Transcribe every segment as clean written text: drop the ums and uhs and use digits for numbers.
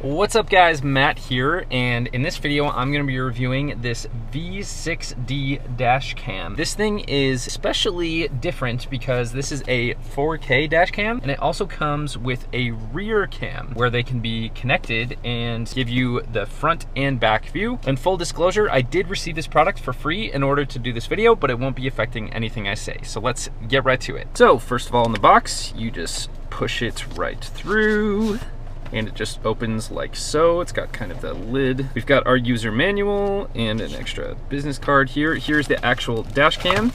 What's up guys, Matt here, and in this video I'm going to be reviewing this V6D dash cam. This thing is especially different because this is a 4K dash cam, and it also comes with a rear cam where they can be connected and give you the front and back view. And full disclosure, I did receive this product for free in order to do this video, but it won't be affecting anything I say. So let's get right to it. So first of all, in the box, you just push it right through, and it just opens like so. It's got kind of the lid. We've got our user manual and an extra business card here. Here's the actual dash cam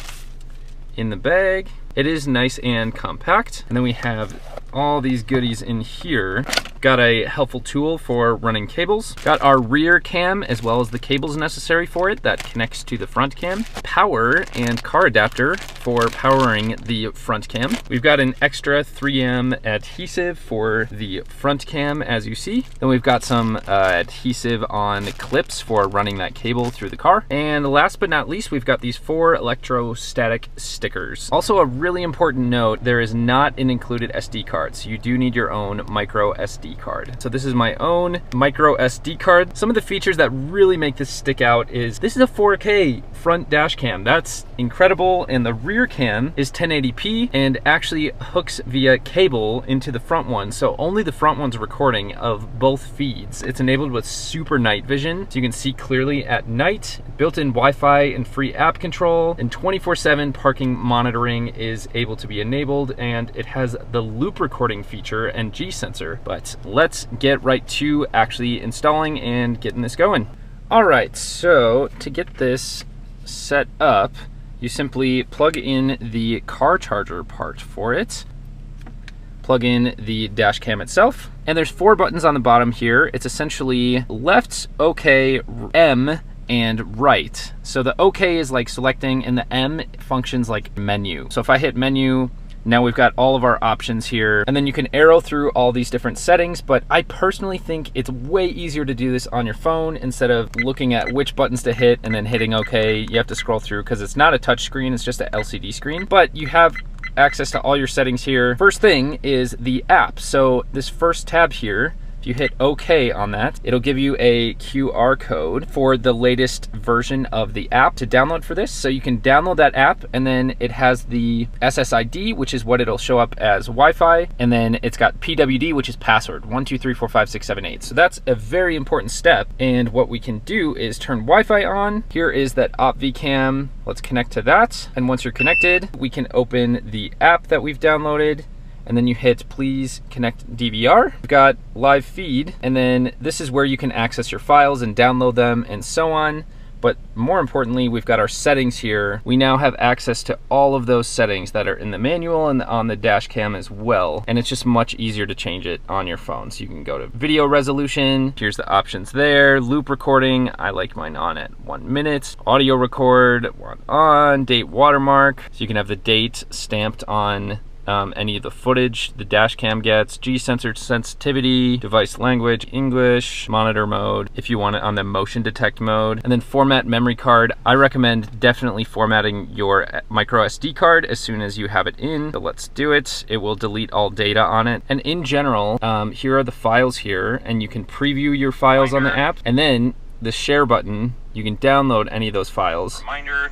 in the bag. It is nice and compact. And then we have all these goodies in here. Got a helpful tool for running cables. Got our rear cam as well as the cables necessary for it that connects to the front cam. Power and car adapter for powering the front cam. We've got an extra 3M adhesive for the front cam, as you see. Then we've got some adhesive on clips for running that cable through the car. And last but not least, we've got these 4 electrostatic stickers. Also, a really important note, there is not an included SD card, so you do need your own micro SD card. So this is my own micro SD card. Some of the features that really make this stick out is this is a 4K front dash cam. That's incredible. And the rear cam is 1080p and actually hooks via cable into the front one. So only the front one's recording of both feeds. It's enabled with super night vision, so you can see clearly at night. Built-in Wi-Fi and free app control, and 24/7 parking monitoring is able to be enabled, and it has the loop recording feature and G sensor. But let's get right to actually installing and getting this going. All right, so to get this set up, you simply plug in the car charger part for it, plug in the dash cam itself, and there's 4 buttons on the bottom here. It's essentially left, OK, M, and right. So the OK is like selecting, and the M functions like menu. So if I hit menu, now we've got all of our options here, and then you can arrow through all these different settings, but I personally think it's way easier to do this on your phone instead of looking at which buttons to hit and then hitting OK. You have to scroll through because it's not a touch screen, it's just an LCD screen, but you have access to all your settings here. First thing is the app. So this first tab here, if you hit OK on that, it'll give you a QR code for the latest version of the app to download for this. So you can download that app, and then it has the SSID, which is what it'll show up as Wi-Fi, and then it's got PWD, which is password 123456778. So that's a very important step. And what we can do is turn Wi-Fi on. Here is that OpV cam. Let's connect to that. And once you're connected, we can open the app that we've downloaded, and then you hit please connect DVR. We've got live feed, and then this is where you can access your files and download them and so on. But more importantly, we've got our settings here. We now have access to all of those settings that are in the manual and on the dash cam as well. And it's just much easier to change it on your phone. So you can go to video resolution. Here's the options there. Loop recording, I like mine on at 1 minute. Audio record, on. Date watermark, so you can have the date stamped on any of the footage the dash cam gets. G sensor sensitivity, device language, English, monitor mode, if you want it on the motion detect mode, and then format memory card. I recommend definitely formatting your micro SD card as soon as you have it in. So let's do it. It will delete all data on it. And in general, here are the files here, and you can preview your files on the app, and then the share button, you can download any of those files.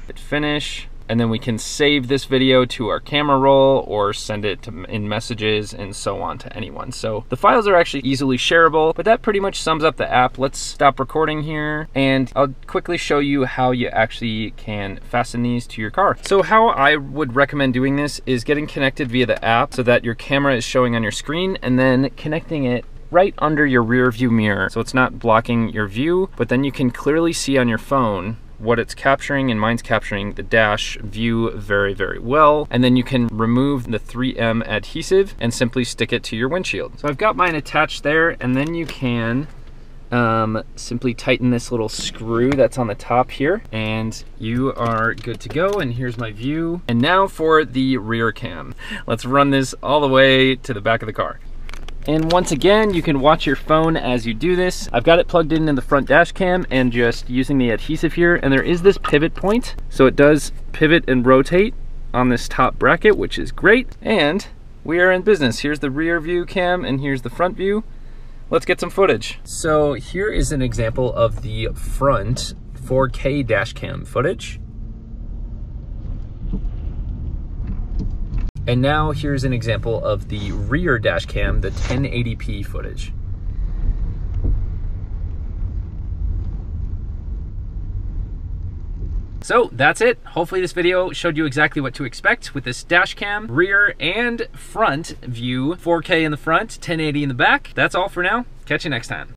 Hit finish. And then we can save this video to our camera roll or send it in messages and so on to anyone. So the files are actually easily shareable, but that pretty much sums up the app. Let's stop recording here, and I'll quickly show you how you actually can fasten these to your car. So how I would recommend doing this is getting connected via the app so that your camera is showing on your screen, and then connecting it right under your rear view mirror. So it's not blocking your view, but then you can clearly see on your phone what it's capturing, and mine's capturing the dash view very, very well. And then you can remove the 3M adhesive and simply stick it to your windshield. So I've got mine attached there, and then you can simply tighten this little screw that's on the top here, and you are good to go. And here's my view. And now for the rear cam. Let's run this all the way to the back of the car. And once again, you can watch your phone as you do this. I've got it plugged in the front dash cam and just using the adhesive here, and there is this pivot point. So it does pivot and rotate on this top bracket, which is great. And we are in business. Here's the rear view cam and here's the front view. let's get some footage. So here is an example of the front 4K dash cam footage. And now here's an example of the rear dash cam, the 1080p footage. So that's it. Hopefully this video showed you exactly what to expect with this dash cam, rear and front view, 4K in the front, 1080 in the back. That's all for now. Catch you next time.